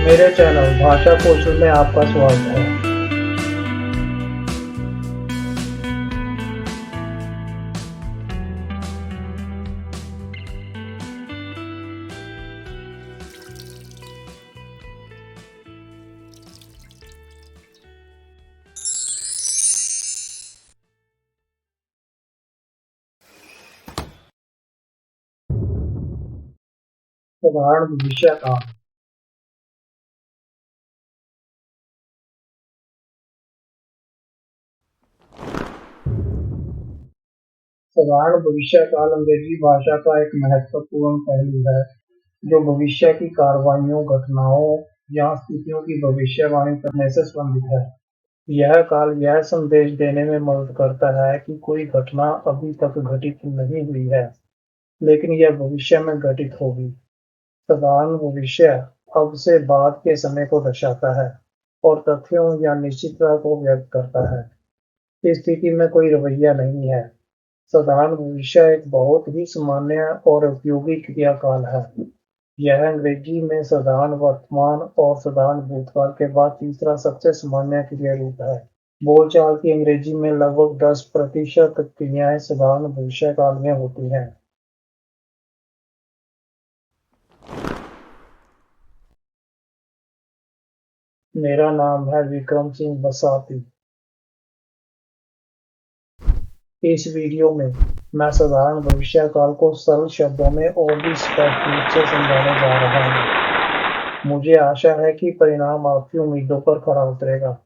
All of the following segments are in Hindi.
मेरे चैनल भाषा कौशल में आपका स्वागत है। साधारण भविष्य काल। साधारण भविष्य काल अंग्रेजी भाषा का एक महत्वपूर्ण पहलू है जो भविष्य की कार्रवाइयों, घटनाओं या स्थितियों की भविष्यवाणी करने से संबंधित है। यह काल यह संदेश देने में मदद करता है कि कोई घटना अभी तक घटित नहीं हुई है, लेकिन यह भविष्य में घटित होगी। साधारण भविष्य अब से बाद के समय को दर्शाता है और तथ्यों या निश्चितता को व्यक्त करता है। इस स्थिति में कोई रवैया नहीं है। साधारण भविष्य एक बहुत ही सामान्य और उपयोगी क्रियाकाल है। यह अंग्रेजी में साधारण वर्तमान और साधारण भूतकाल के बाद तीसरा सबसे सामान्य क्रिया रूप है। बोलचाल की अंग्रेजी में लगभग 10% क्रियाएं साधारण भविष्य काल में होती हैं। मेरा नाम है विक्रम सिंह बसाती। इस वीडियो में मैं साधारण भविष्यकाल को सरल शब्दों में और भी स्पष्ट रूप से समझाने जा रहा हूँ। मुझे आशा है कि परिणाम आपकी उम्मीदों पर खरा उतरेगा।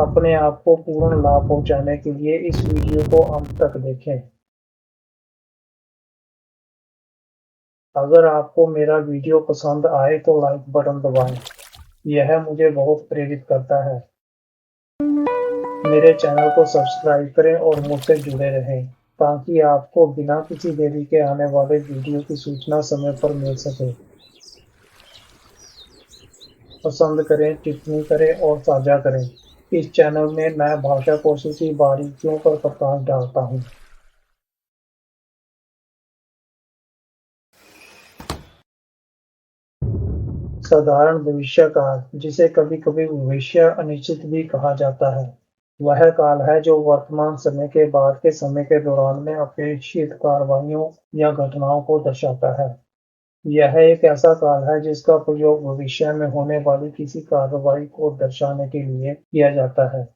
अपने आप को पूर्ण लाभ पहुंचाने के लिए इस वीडियो को अंत तक देखें। अगर आपको मेरा वीडियो पसंद आए तो लाइक बटन दबाएं। यह मुझे बहुत प्रेरित करता है। मेरे चैनल को सब्सक्राइब करें और मुझसे जुड़े रहें ताकि आपको बिना किसी देरी के आने वाले वीडियो की सूचना समय पर मिल सके। पसंद करें, टिप्पणी करें और साझा करें। इस चैनल में मैं भाषा कौशल की बारीकियों पर प्रकाश डालता हूँ। साधारण भविष्य काल, जिसे कभी-कभी भविष्य अनिश्चित भी कहा जाता है, वह काल है जो वर्तमान समय के बाद के समय के दौरान में अपेक्षित कार्रवाइयों या घटनाओं को दर्शाता है। यह एक ऐसा काल है जिसका प्रयोग भविष्य में होने वाली किसी कार्रवाई को दर्शाने के लिए किया जाता है।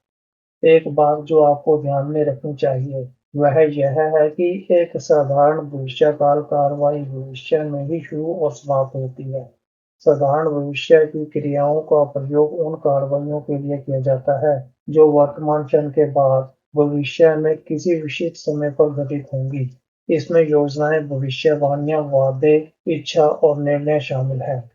एक बात जो आपको ध्यान में रखनी चाहिए वह यह है कि एक साधारण भविष्यकाल कार्रवाई भविष्य में ही शुरू और समाप्त होती है। साधारण भविष्य की क्रियाओं का प्रयोग उन कार्रवाइयों के लिए किया जाता है जो वर्तमान क्षण के बाद भविष्य में किसी विशिष्ट समय पर घटित होंगी। इसमें योजनाएं, भविष्यवाणियां, वादे, इच्छा और निर्णय शामिल हैं।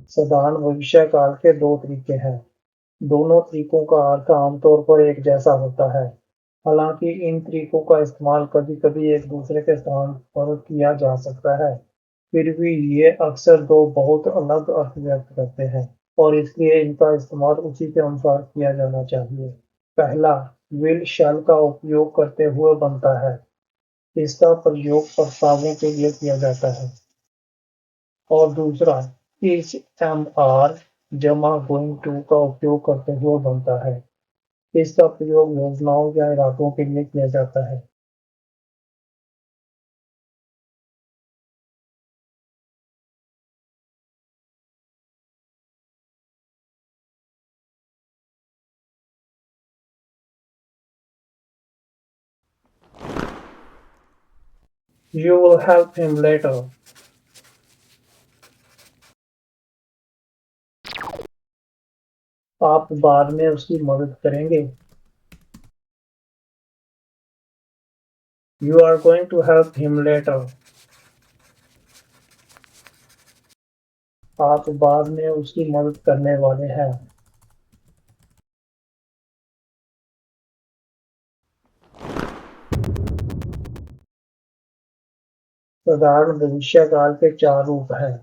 साधारण भविष्य काल के दो तरीके हैं। दोनों तरीकों का अर्थ आमतौर पर एक जैसा होता है। हालांकि इन तरीकों का इस्तेमाल कभी-कभी एक दूसरे के स्थान पर किया जा सकता है, फिर भी ये अक्सर दो बहुत अलग अर्थ व्यक्त करते हैं और इसलिए इनका इस्तेमाल उसी के अनुसार किया जाना चाहिए। पहला, विल शैल का उपयोग करते हुए बनता है। इसका प्रयोग प्रस्तावों के लिए किया जाता है। और दूसरा, इस एम आर जमा गोइंग टू का उपयोग करते हुए बनता है। इसका प्रयोग योजनाओं या इरादों के लिए किया जाता है। You will help him later. आप बाद में उसकी मदद करेंगे। You are going to help him later. आप बाद में उसकी मदद करने वाले हैं। साधारण भविष्यकाल के चार रूप हैं: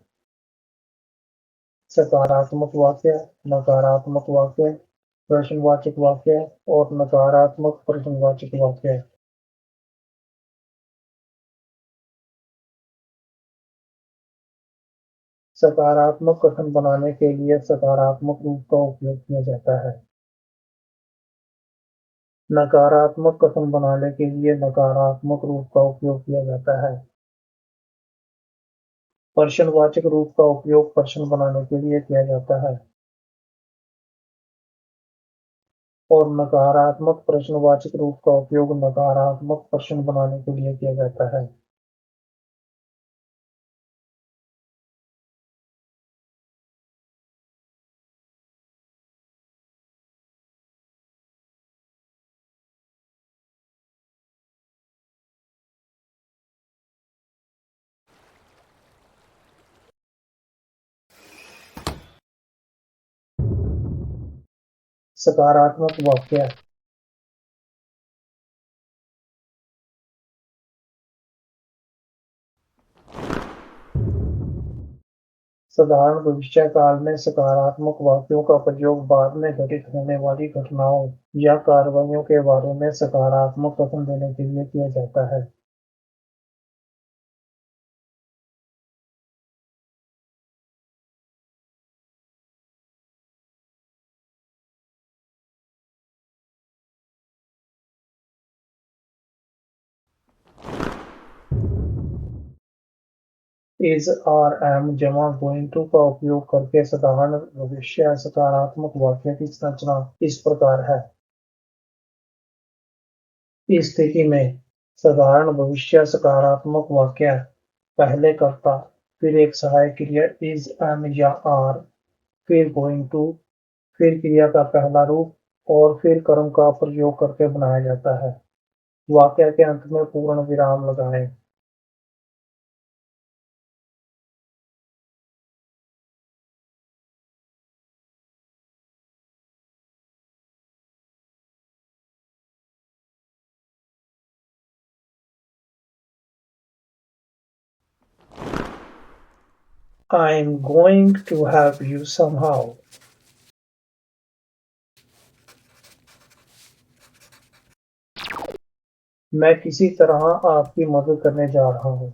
सकारात्मक वाक्य, नकारात्मक वाक्य, प्रश्नवाचक वाक्य और नकारात्मक प्रश्नवाचक वाक्य। सकारात्मक कथन बनाने के लिए सकारात्मक रूप का उपयोग किया जाता है। नकारात्मक कथन बनाने के लिए नकारात्मक रूप का उपयोग किया जाता है। प्रश्नवाचक रूप का उपयोग प्रश्न बनाने के लिए किया जाता है और नकारात्मक प्रश्नवाचक रूप का उपयोग नकारात्मक प्रश्न बनाने के लिए किया जाता है। सकारात्मक वाक्य। साधारण भविष्यकाल में सकारात्मक वाक्यों का प्रयोग बाद में घटित होने वाली घटनाओं या कार्रवाइयों के बारे में सकारात्मक कथन देने के लिए किया जाता है। इज, आर, एम जमा गोइंग टू का उपयोग करके साधारण भविष्य सकारात्मक वाक्य की संरचना इस प्रकार है। इस स्थिति में साधारण भविष्य सकारात्मक वाक्य पहले कर्ता, फिर एक सहायक क्रिया इज, एम या आर, फिर गोइंग टू, फिर क्रिया का पहला रूप और फिर कर्म का प्रयोग करके बनाया जाता है। वाक्य के अंत में पूर्ण विराम लगाएं। I'm going to help you somehow. मैं किसी तरह आपकी मदद करने जा रहा हूँ।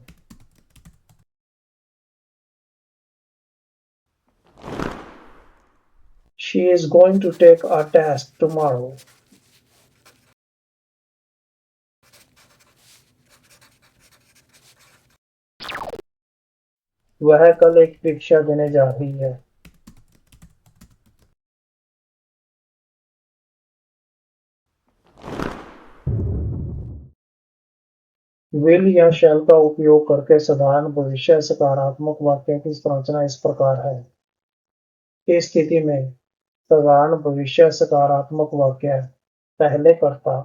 She is going to take a test tomorrow. वह कल एक परीक्षा देने जा रही है। विल या शैल का उपयोग करके साधारण भविष्य सकारात्मक वाक्य की संरचना इस प्रकार है। इस स्थिति में साधारण भविष्य सकारात्मक वाक्य पहले कर्ता,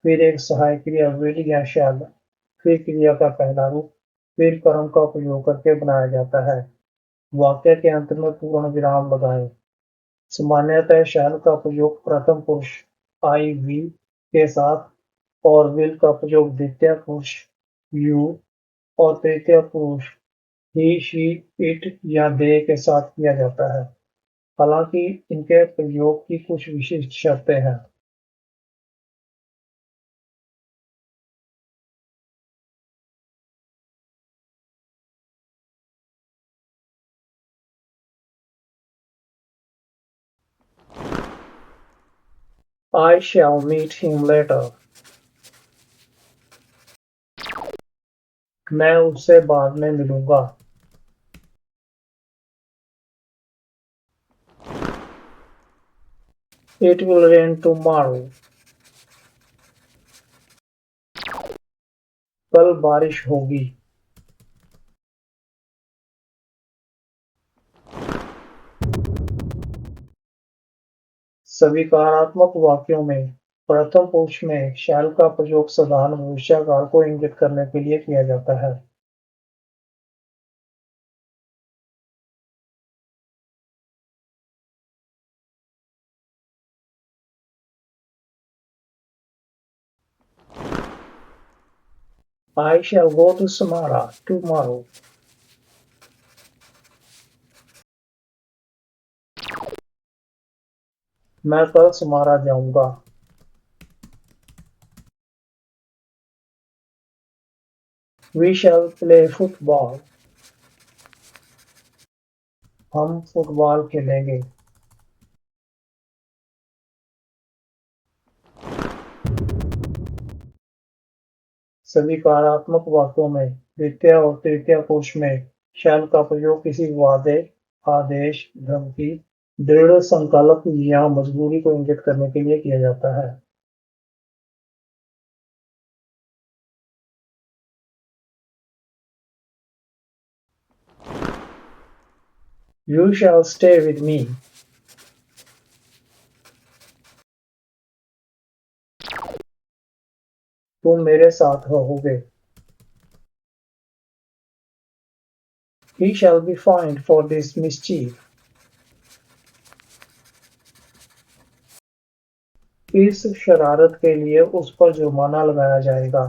फिर एक सहायक क्रिया विल या शैल, फिर क्रिया का पहला रूप, फिर कर्म का प्रयोग करके बनाया जाता है। वाक्य के अंत में पूर्ण विराम लगाएं। सामान्यतः शैल का प्रयोग प्रथम पुरुष आई वी के साथ और विल का प्रयोग द्वितीय पुरुष यू और तृतीय पुरुष ही, शी, इट या दे के साथ किया जाता है। हालांकि इनके प्रयोग की कुछ विशिष्ट शर्तें हैं। I shall meet him later. मैं उससे बाद में मिलूंगा। It will rain tomorrow. कल बारिश होगी। सविकारात्मक वाक्यों में प्रथम पुरुष में शैल का प्रयोग साधारण भविष्यकाल को इंगित करने के लिए किया जाता है। I shall go to Samara tomorrow. मैं कल समारा जाऊंगा. We shall play football. हम फुटबॉल खेलेंगे. सविकारात्मक वाक्यों में द्वितीय और तृतीय पुरुष में शैल का प्रयोग किसी वादे, आदेश, धमकी, दृढ़ संकल्प या मजबूरी को इंगित करने के लिए किया जाता है. You shall stay with me. तुम मेरे साथ रहोगे. He shall be fined for this mischief. इस शरारत के लिए उस पर जुर्माना लगाया जाएगा.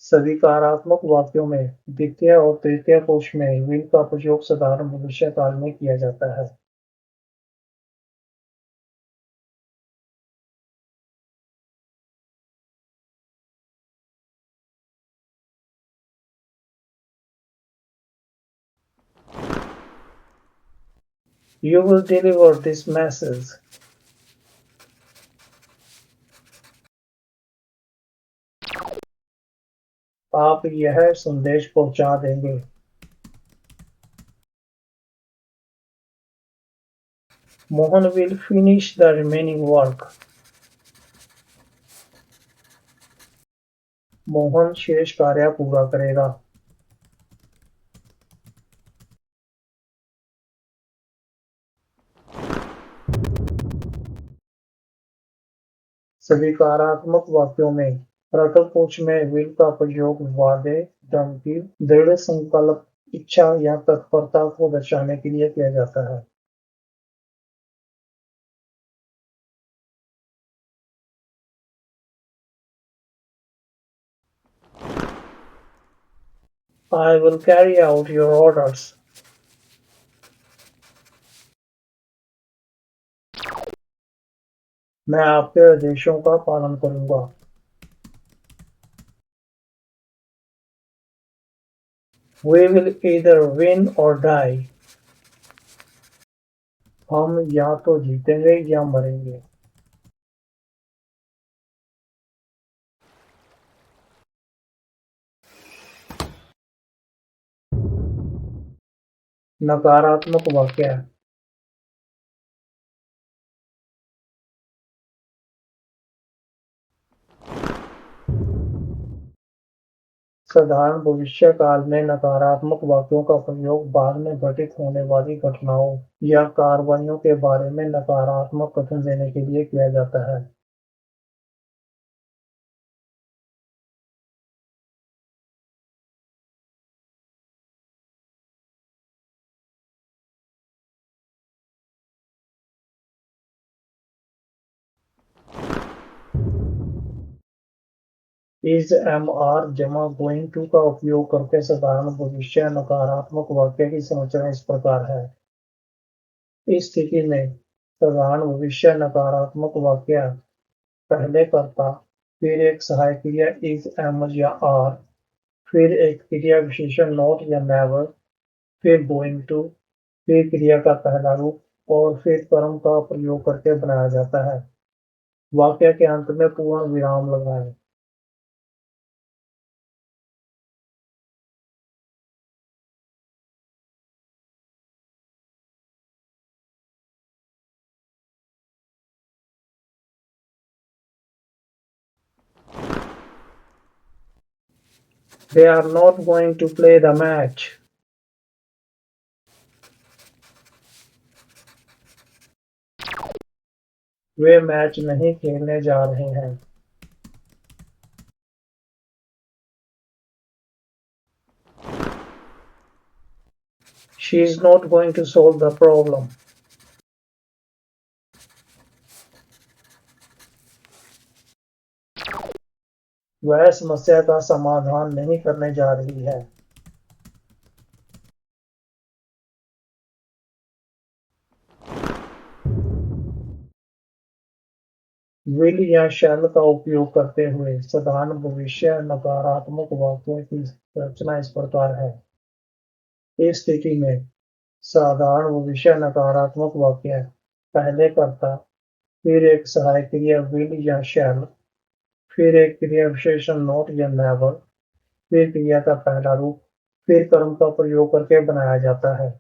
सविकारात्मक वाक्यों में द्वितीय और तृतीय पुरुष में will का प्रयोग साधारण भविष्य काल में किया जाता है. You will deliver this message. आप यह संदेश पहुंचा देंगे. Mohan will finish the remaining work. Mohan शेष कार्य पूरा करेगा. सविकारात्मक वाक्यों में प्रथम पुरुष में will का प्रयोग वादे, धमकी, दृढ़ संकल्प, इच्छा या तत्परता को दर्शाने के लिए किया जाता है. I will carry out your orders. मैं आपके आदेशों का पालन करूंगा. We will either win or die. हम या तो जीतेंगे या मरेंगे. नकारात्मक वाक्य. साधारण भविष्य काल में नकारात्मक वाक्यों का प्रयोग बाद में घटित होने वाली घटनाओं या कार्रवाइयों के बारे में नकारात्मक कथन देने के लिए किया जाता है. इस एम आर जमा गोइंग टू का उपयोग करके साधारण भविष्य नकारात्मक वाक्य की संरचना इस प्रकार है. इस स्थिति में साधारण भविष्य नकारात्मक वाक्य पहले कर्ता, फिर एक सहायक क्रिया इज, एम या आर, फिर एक क्रिया विशेषण नॉट या नेवर, फिर गोइंग टू, फिर क्रिया का पहला रूप और फिर कर्म का प्रयोग करके बनाया जाता है. वाक्य के अंत में पूर्ण विराम लगाएं. They are not going to play the match. Way match नहीं खेलने जा रहे हैं. She is not going to solve the problem. वह समस्या का समाधान नहीं करने जा रही है। विल या शैल का उपयोग करते हुए साधारण भविष्य नकारात्मक वाक्यों की रचना इस प्रकार है। इस स्थिति में साधारण भविष्य नकारात्मक वाक्य पहले कर्ता, फिर एक सहायक क्रिया विल या शैल, फिर एक क्रिया विशेषण नॉट या नेवर, फिर क्रिया का पहला रूप, फिर कर्म का प्रयोग करके बनाया जाता है।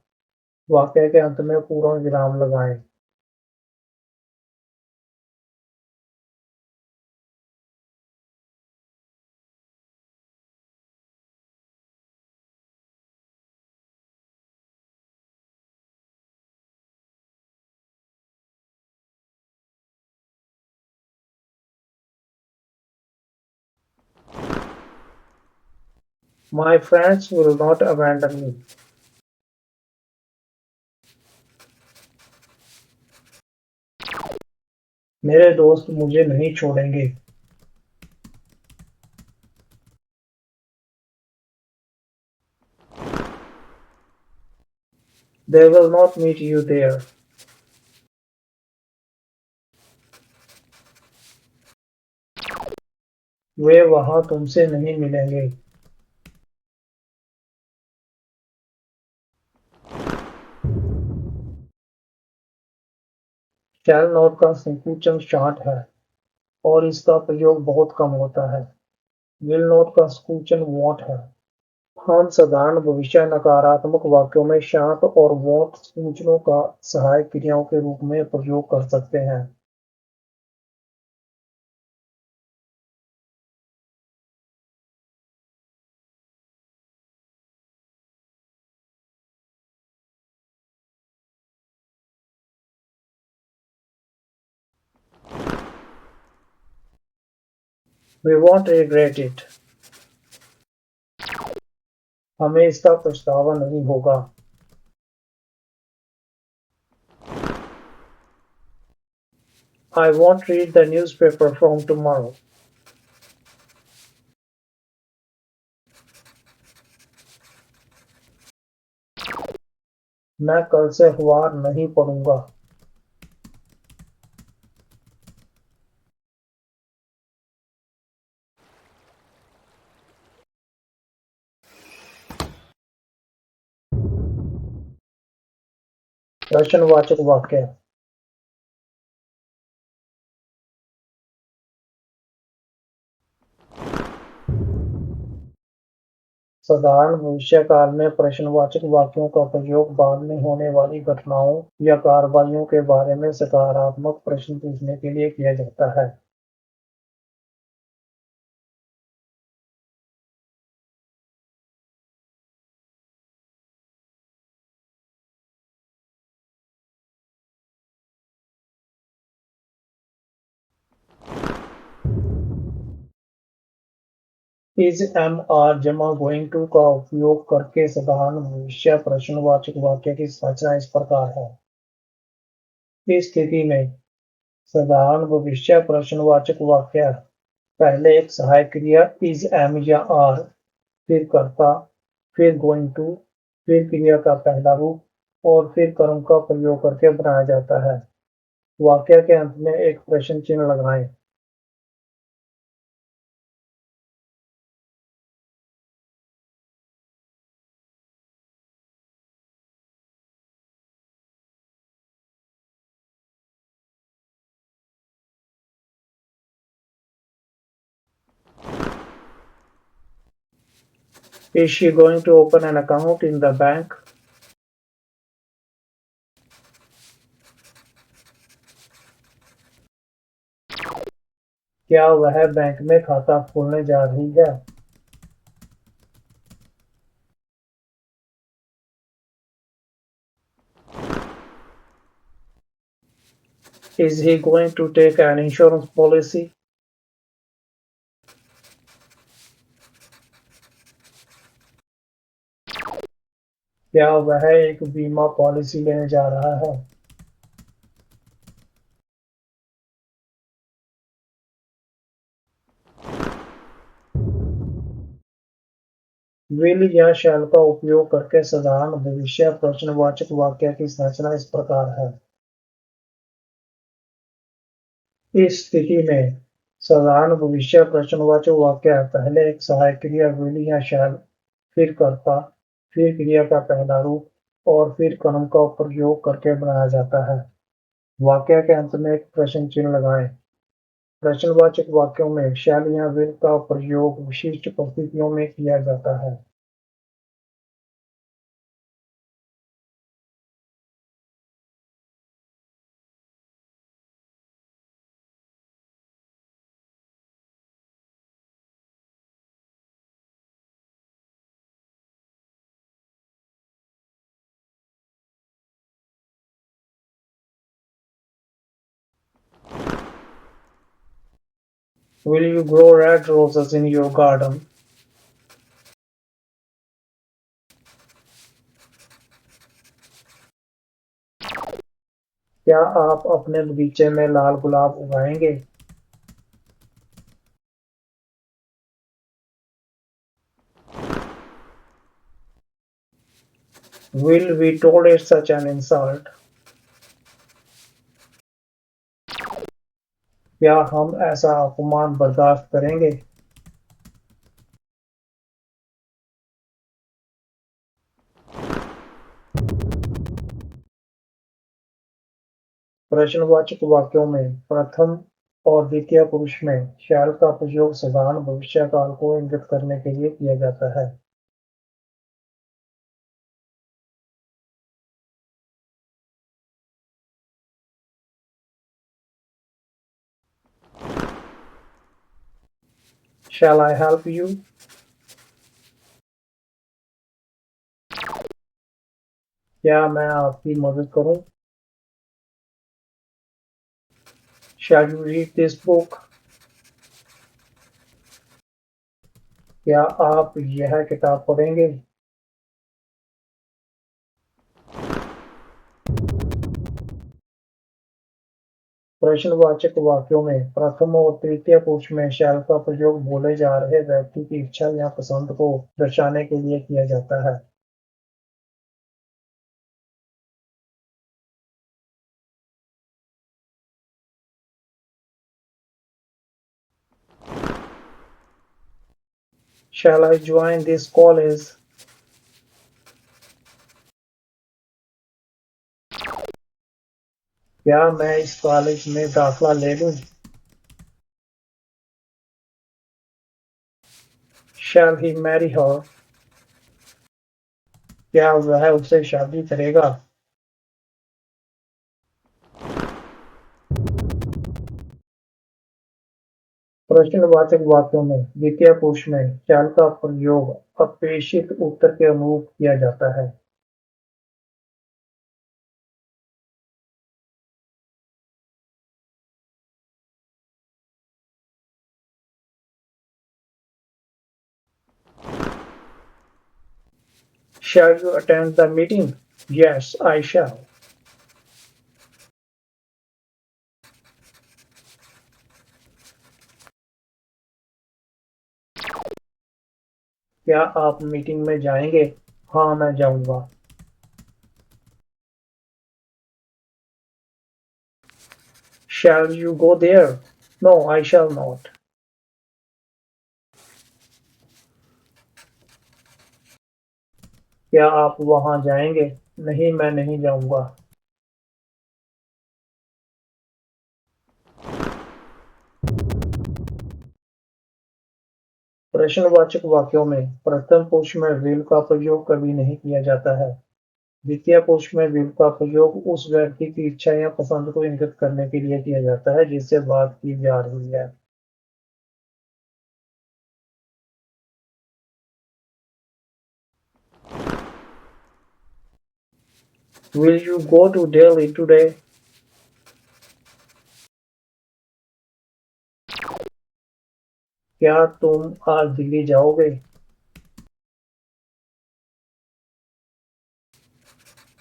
वाक्य के अंत में पूर्ण विराम लगाएं। My friends will not abandon me. मेरे दोस्त मुझे नहीं छोड़ेंगे। They will not meet you there. वे वहां तुमसे नहीं मिलेंगे। शैल नोट का संकुचन शार्ट है और इसका प्रयोग बहुत कम होता है। विल नोट का संकुचन वॉट है। हम साधारण भविष्य नकारात्मक वाक्यों में शार्ट और वॉट संकुचनों का सहायक क्रियाओं के रूप में प्रयोग कर सकते हैं। We won't regret it. हमें इसका पछतावा नहीं होगा। I won't read the newspaper from tomorrow. मैं कल से अखबार नहीं पढ़ूंगा। प्रश्नवाचक वाक्य साधारण भविष्य काल में प्रश्नवाचक वाक्यों का प्रयोग बाद में होने वाली घटनाओं या कार्रवाइयों के बारे में सकारात्मक प्रश्न पूछने के लिए किया जाता है। इज एम आर जमा गोइंग टू का उपयोग करके साधारण भविष्य प्रश्नवाचक वाक्य की रचना इस प्रकार है। इस स्थिति में साधारण भविष्य प्रश्नवाचक वाक्य पहले एक सहायक क्रिया इज एम या आर, फिर कर्ता, फिर गोइंग टू, फिर क्रिया का पहला रूप और फिर कर्म का प्रयोग करके बनाया जाता है। वाक्य के अंत में एक प्रश्न चिन्ह लगाएं। Is she going to open an account in the bank? क्या वह बैंक में खाता खोलने जा रही है? Is he going to take an insurance policy? क्या वह एक बीमा पॉलिसी लेने जा रहा है? विल या शैल का उपयोग करके साधारण भविष्य प्रश्नवाचक वाक्य की संरचना इस प्रकार है। इस स्थिति में साधारण भविष्य प्रश्नवाचक वाक्य पहले एक सहायक क्रिया विल या शैल, फिर कर्ता, फिर क्रिया का पहला रूप और फिर कर्म का प्रयोग करके बनाया जाता है। वाक्य के अंत में एक प्रश्न चिन्ह लगाएं। प्रश्नवाचक वाक्यों में शैल या विल का प्रयोग विशिष्ट परिस्थितियों में किया जाता है। Will you grow red roses in your garden? क्या आप अपने बगीचे में लाल गुलाब उगाएंगे? Will we tolerate such an insult? क्या हम ऐसा अपमान बर्दाश्त करेंगे? प्रश्नवाचक वाक्यों में प्रथम और द्वितीय पुरुष में शैल का प्रयोग साधारण भविष्यकाल को इंगित करने के लिए किया जाता है। Shall I help you? क्या मैं आपकी मदद करूं? Shall you read this book? क्या आप यह किताब पढ़ेंगे? प्रश्नवाचक वाक्यों में प्रथम और तृतीय पुरुष में शैल का प्रयोग बोले जा रहे व्यक्ति की इच्छा या पसंद को दर्शाने के लिए किया जाता है। Shall I join this college? क्या मैं इस कॉलेज में दाखिला ले लूं? Shall he marry her? क्या वह उससे शादी करेगा? प्रश्नवाचक वाक्यों में द्वितीय पुरुष में shall का प्रयोग अपेक्षित उत्तर के अनुरूप किया जाता है। Shall you attend the meeting? Yes, I shall. क्या आप मीटिंग में जाएंगे? हाँ, मैं जाऊंगा। Shall you go there? No, I shall not. क्या आप वहां जाएंगे? नहीं, मैं नहीं जाऊंगा। प्रश्नवाचक वाक्यों में प्रथम पुरुष में will का प्रयोग कभी नहीं किया जाता है। द्वितीय पुरुष में will का प्रयोग उस व्यक्ति की इच्छा या पसंद को इंगित करने के लिए किया जाता है जिससे बात की जा रही है। Will you go to Delhi today? क्या तुम आज दिल्ली जाओगे?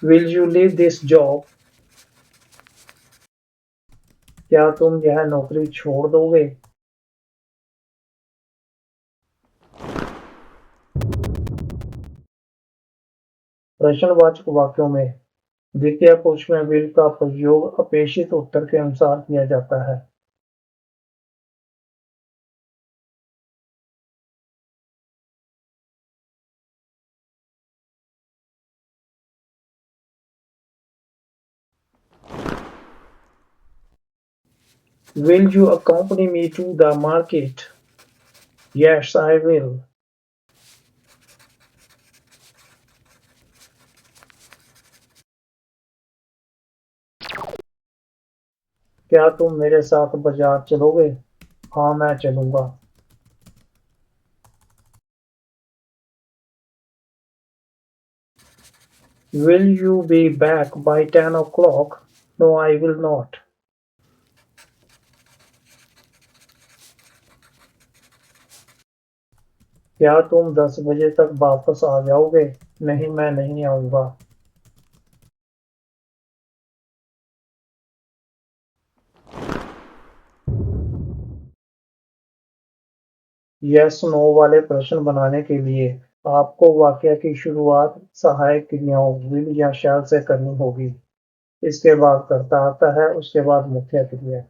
Will you leave this job? क्या तुम यह नौकरी छोड़ दोगे? प्रश्नवाचक वाक्यों में द्वितीय पुरुष में will का प्रयोग अपेक्षित उत्तर के अनुसार किया जाता है। Will you accompany me to the market? Yes, I will. क्या तुम मेरे साथ बाजार चलोगे? हाँ, मैं चलूंगा। Will you be back by 10 o'clock? No, I will not. क्या तुम 10 बजे तक वापस आ जाओगे? नहीं, मैं नहीं आऊंगा। यस नो वाले प्रश्न बनाने के लिए आपको वाक्य की शुरुआत सहायक क्रियाओं विल या शैल से करनी होगी। इसके बाद कर्ता आता है, उसके बाद मुख्य क्रिया।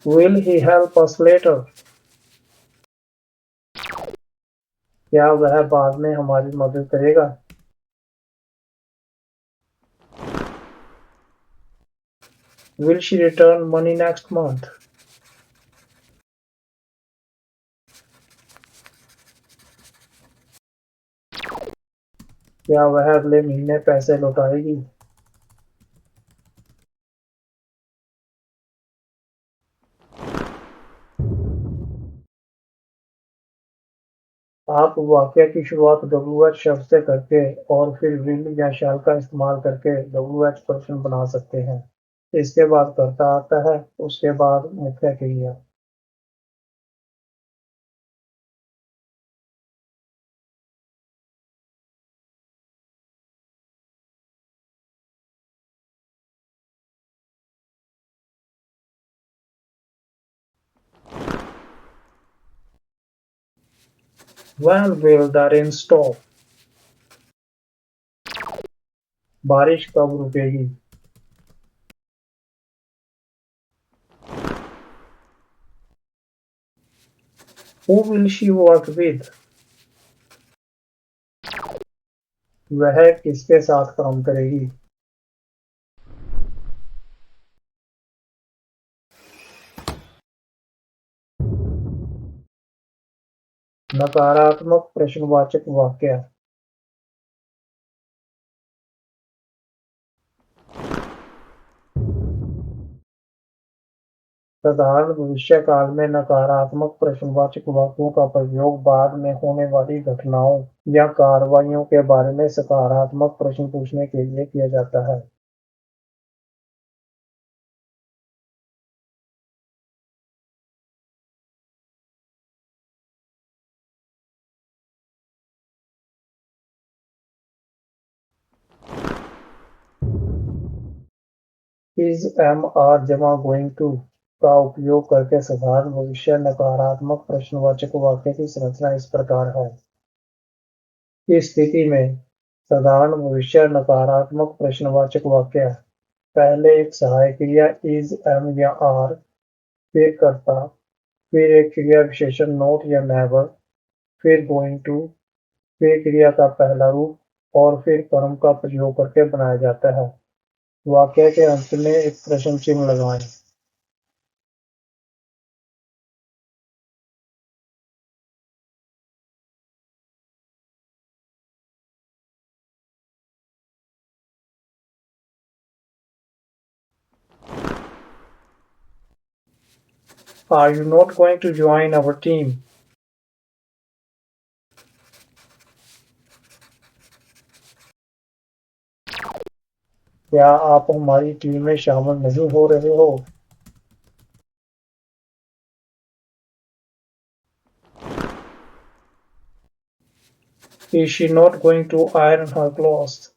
Will he help us later? क्या वह बाद में हमारी मदद करेगा? Will she return money next month? क्या वह अगले महीने पैसे लौटाएगी? आप वाक्य की शुरुआत WH शब्द से करके और फिर विल या शैल का इस्तेमाल करके WH प्रश्न बना सकते हैं। इसके बाद कर्ता आता है, उसके बाद मुख्य क्रिया। When will the rain stop? बारिश कब रुकेगी? Who will she work with? वह किसके साथ काम करेगी? नकारात्मक प्रश्नवाचक वाक्य। साधारण भविष्य काल में नकारात्मक प्रश्नवाचक वाक्यों का प्रयोग बाद में होने वाली घटनाओं या कार्रवाइयों के बारे में सकारात्मक प्रश्न पूछने के लिए किया जाता है। इज एम आर जमा गोइंग टू का उपयोग करके साधारण भविष्य नकारात्मक प्रश्नवाचक वाक्य की संरचना इस प्रकार है। इस स्थिति में साधारण भविष्य नकारात्मक प्रश्नवाचक वाक्य पहले एक सहायक क्रिया इज एम या आर, फिर कर्ता, फिर एक क्रिया विशेषण नॉट या नेवर, फिर गोइंग टू, फिर क्रिया का पहला रूप और फिर कर्म का प्रयोग करके बनाया जाता है। वाक्य के अंत में एक प्रश्न चिन्ह लगाएं। Are you not going to join our team? क्या आप हमारी टीम में शामिल नहीं हो रहे हो? Is she not going to iron her clothes?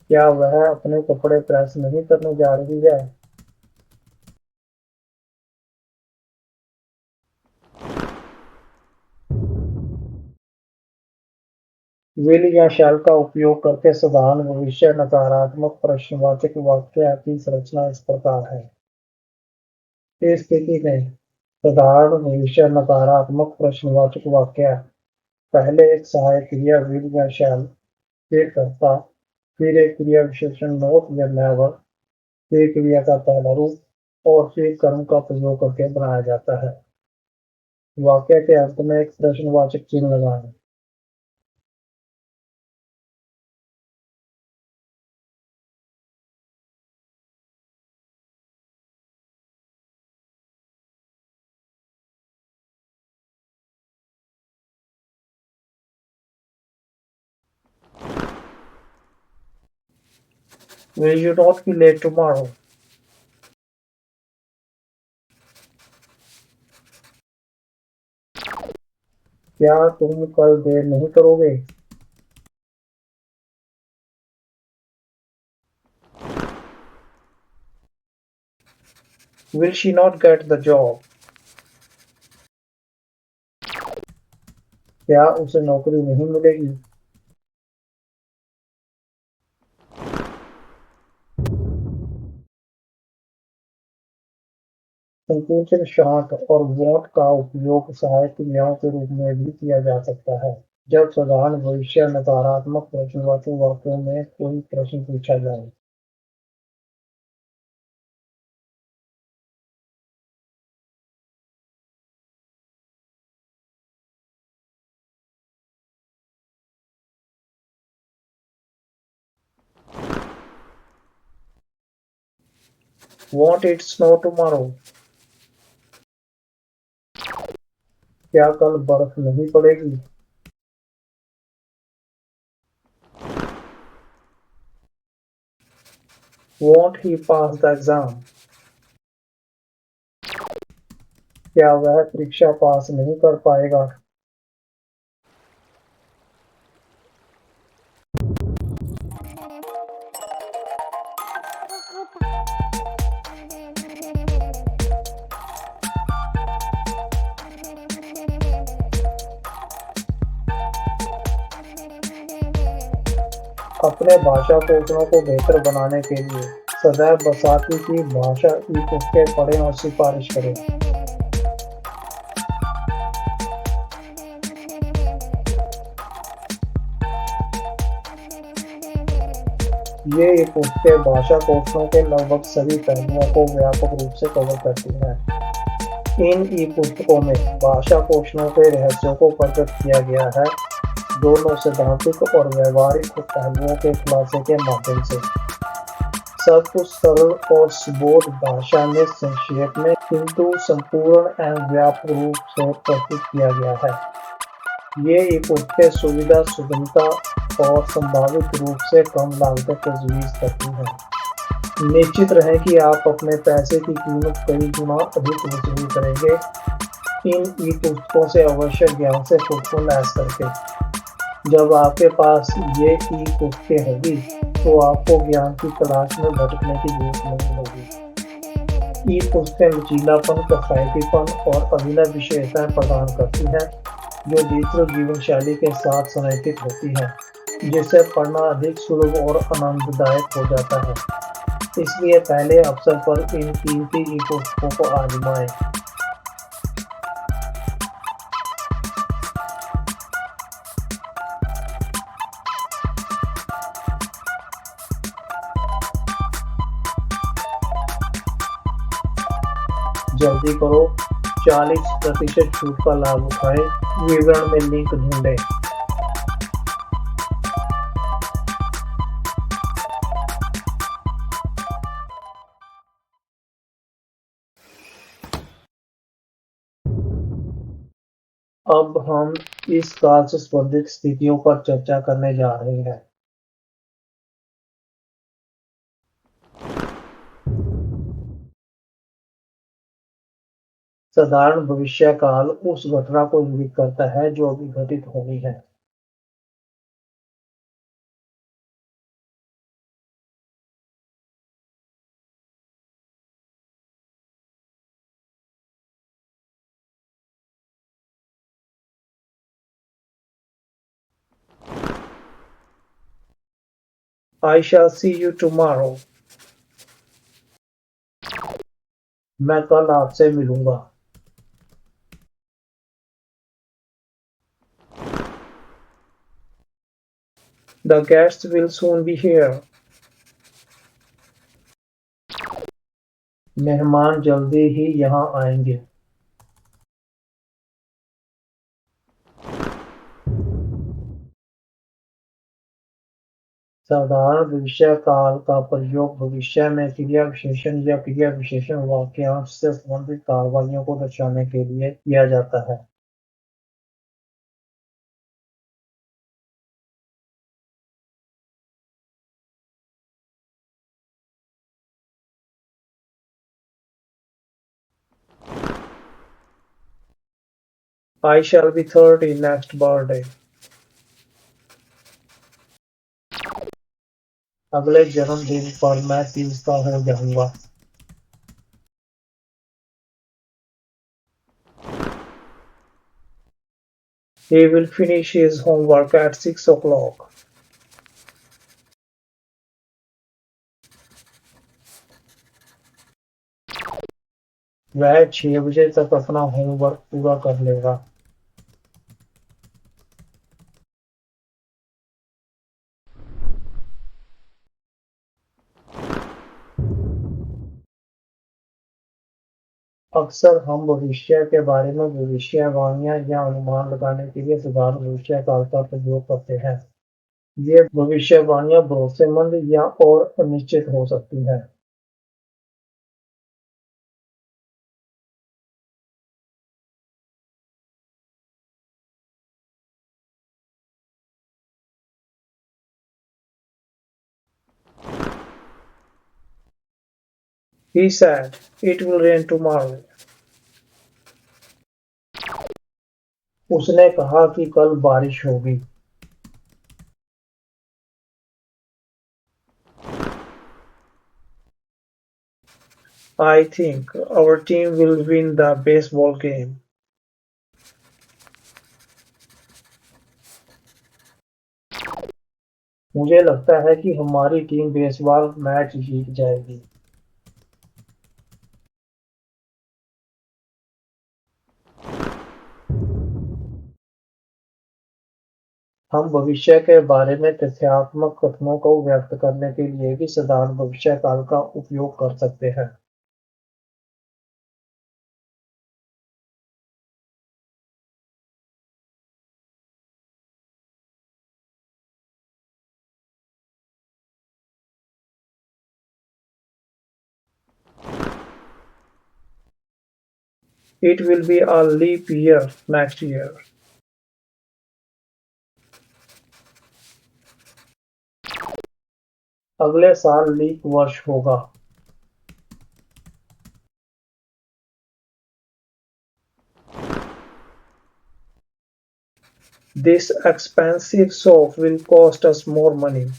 क्या वह अपने कपड़े प्रेस नहीं करने जा रही है? विल या शैल का उपयोग करके साधारण भविष्य नकारात्मक प्रश्नवाचक वाक्य की संरचना इस प्रकार है। इस स्थिति में साधारण भविष्य नकारात्मक प्रश्नवाचक वाक्य पहले एक सहायक क्रिया विल या शैल, फिर कर्ता, फिर एक क्रिया विशेषण नोट या नेवर, फिर क्रिया का पहला रूप और फिर कर्म का प्रयोग करके बनाया जाता है। वाक्य के अंत में एक प्रश्नवाचक चिन्ह लगाएं। Will you not be late tomorrow? क्या तुम कल देर नहीं करोगे? Will she not get the job? क्या उसे नौकरी नहीं मिलेगी? संकुचन शांत और वॉट का उपयोग सहायक क्रियाओं के रूप में भी किया जा सकता है जब साधारण भविष्य नकारात्मक प्रश्नवाचक वाक्यों में कोई प्रश्न पूछा जाए। Won't it snow tomorrow? क्या कल बर्फ नहीं पड़ेगी? Won't he pass the exam? क्या वह परीक्षा पास नहीं कर पाएगा? अपने भाषा कौशलों को बेहतर बनाने के लिए सदैव बसाती की भाषा ई-पुस्तकें पढ़ें और सिफारिश करें। ये ई-पुस्तकें भाषा कौशलों के लगभग सभी पहलुओं को व्यापक रूप से कवर करती हैं। इन ई-पुस्तकों में भाषा कौशलों के रहस्यों को प्रकट किया गया है, दोनों सैद्धांतिक और व्यावहारिक पहलुओं के खुलासे के माध्यम से। सब कुछ सरल और सुबोध भाषा में संक्षेप में किंतु संपूर्ण एवं व्यापक रूप से प्रस्तुत किया गया है। ये ई-पुस्तकें सुविधा, सुगमता और संभावित रूप से कम लागत तजवीज़ करती हैं। निश्चित रहें कि आप अपने पैसे की कीमत कई गुना अधिक वसूल करेंगे इन ई-पुस्तकों से आवश्यक ज्ञान से खुद को लैस करके। जब आपके पास ये ई-पुस्तकें होंगी तो आपको ज्ञान की तलाश में भटकने की जरूरत नहीं होगी। ई-पुस्तकें लचीलापन, किफायतीपन और अभिनव विशेषताएं प्रदान करती हैं जो डिजिटल जीवन शैली के साथ संरेखित होती हैं, जिससे पढ़ना अधिक सुलभ और आनंददायक हो जाता है। इसलिए पहले अवसर पर इन कीमती ई-पुस्तकों को आजमाएं। जल्दी करो, 40% छूट का लाभ उठाएं। विवरण में लिंक ढूंढें। अब हम इस काल से संबंधित स्थितियों पर चर्चा करने जा रहे हैं। साधारण भविष्यकाल उस घटना को इंगित करता है जो अभी घटित होनी है। I shall see you tomorrow. मैं कल आपसे मिलूंगा। The guests will soon be here. मेहमान जल्दी ही यहाँ आएंगे। साधारण भविष्यकाल का प्रयोग भविष्य में क्रिया विशेषण या क्रिया विशेषण वाक्यांश से संबंधित कार्रवाइयों को दर्शाने के लिए किया जाता है। I shall be 30 next birthday. अगले जन्मदिन पर मैं 30 का हो जाऊंगा। He will finish his homework at 6 o'clock. वह 6 बजे तक अपना होमवर्क पूरा कर लेगा। अक्सर हम भविष्य के बारे में भविष्यवाणियां या अनुमान लगाने के लिए साधारण भविष्यकाल का प्रयोग करते हैं। ये भविष्यवाणियां भरोसेमंद या और अनिश्चित हो सकती हैं। He said, "It will rain tomorrow." उसने कहा कि कल बारिश होगी। I think our team will win the baseball game. मुझे लगता है कि हमारी टीम बेसबॉल मैच जीत जाएगी। हम भविष्य के बारे में तथ्यात्मक कथनों को व्यक्त करने के लिए भी साधारण भविष्यकाल का उपयोग कर सकते हैं। It will be a leap year next year. अगले साल लीप वर्ष होगा। This expensive soap will cost us more money.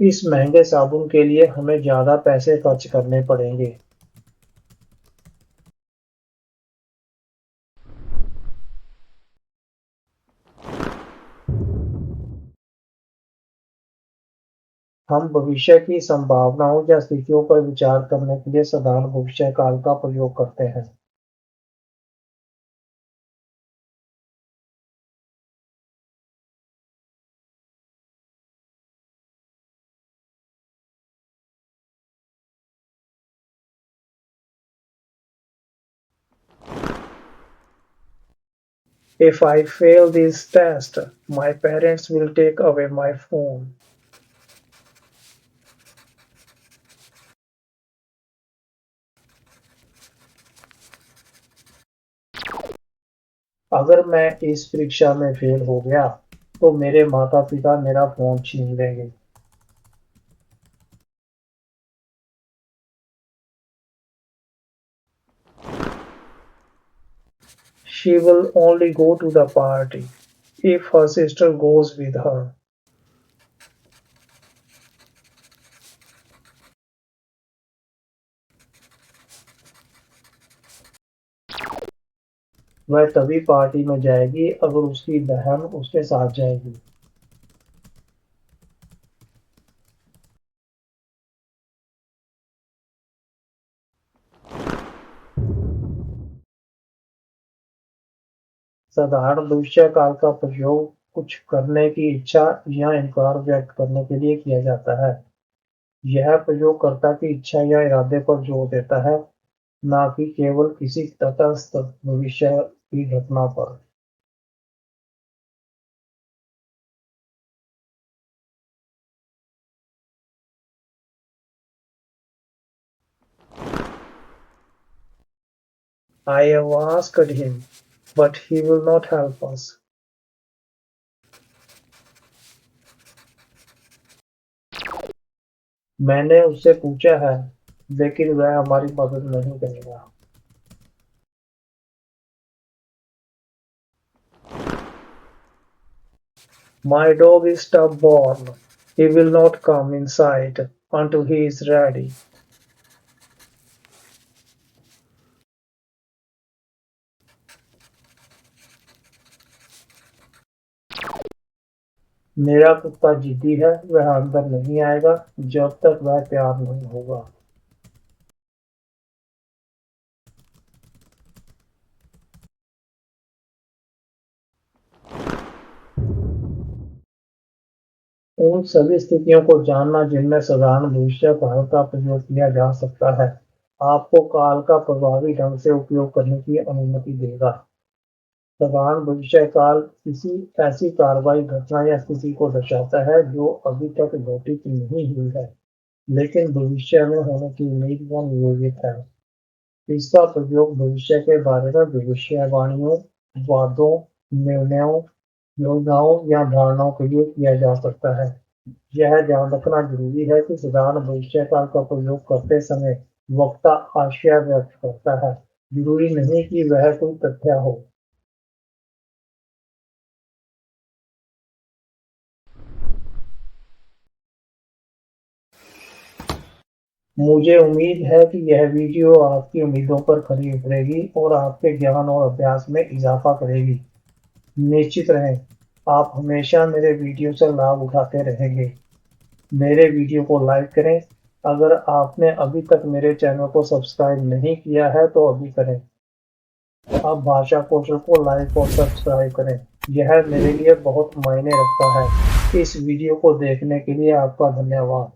इस महंगे साबुन के लिए हमें ज्यादा पैसे खर्च करने पड़ेंगे। हम भविष्य की संभावनाओं या स्थितियों पर विचार करने के लिए साधारण भविष्यकाल का प्रयोग करते हैं। If I fail this test, my parents will take away my phone. अगर मैं इस परीक्षा में फेल हो गया, तो मेरे माता-पिता मेरा फोन छीन लेंगे। She will only go to the party if her sister goes with her. वह तभी पार्टी में जाएगी अगर उसकी बहन उसके साथ जाएगी। साधारण भविष्य काल का प्रयोग कुछ करने की इच्छा या इनकार व्यक्त करने के लिए किया जाता है। यह प्रयोगकर्ता की इच्छा या इरादे पर जोर देता है, न कि केवल किसी तटस्थ भविष्य की घटना पर। I have asked him, but he will not help us. मैंने उससे पूछा है, लेकिन वह हमारी मदद नहीं करेगा। My dog is stubborn. He will not come inside until he is ready. मेरा कुत्ता जिद्दी है, वह अंदर नहीं आएगा जब तक वह तैयार नहीं होगा। उन सभी स्थितियों को जानना जिनमें साधारण भविष्य काल का प्रयोग किया जा सकता है, आपको काल का प्रभावी ढंग से उपयोग करने की अनुमति देगा। साधारण भविष्य काल किसी ऐसी कार्रवाई, घटना या स्थिति को दर्शाता है जो अभी तक घटित नहीं हुई है, लेकिन भविष्य में होने की उम्मीद या नियोजित है। इसका प्रयोग भविष्य के बारे में भविष्यवाणियों, वादों, निर्णयों, योजनाओं या धारणाओं के लिए किया जा सकता है। यह ध्यान रखना जरूरी है कि साधारण भविष्यकाल का प्रयोग करते समय वक्ता आशय व्यक्त करता है, जरूरी नहीं कि वह कोई तथ्य हो। मुझे उम्मीद है कि यह वीडियो आपकी उम्मीदों पर खरी उतरेगी और आपके ज्ञान और अभ्यास में इजाफा करेगी। निश्चित रहें, आप हमेशा मेरे वीडियो से लाभ उठाते रहेंगे। मेरे वीडियो को लाइक करें। अगर आपने अभी तक मेरे चैनल को सब्सक्राइब नहीं किया है तो अभी करें। आप भाषा कौशल को लाइक और सब्सक्राइब करें, यह मेरे लिए बहुत मायने रखता है। इस वीडियो को देखने के लिए आपका धन्यवाद।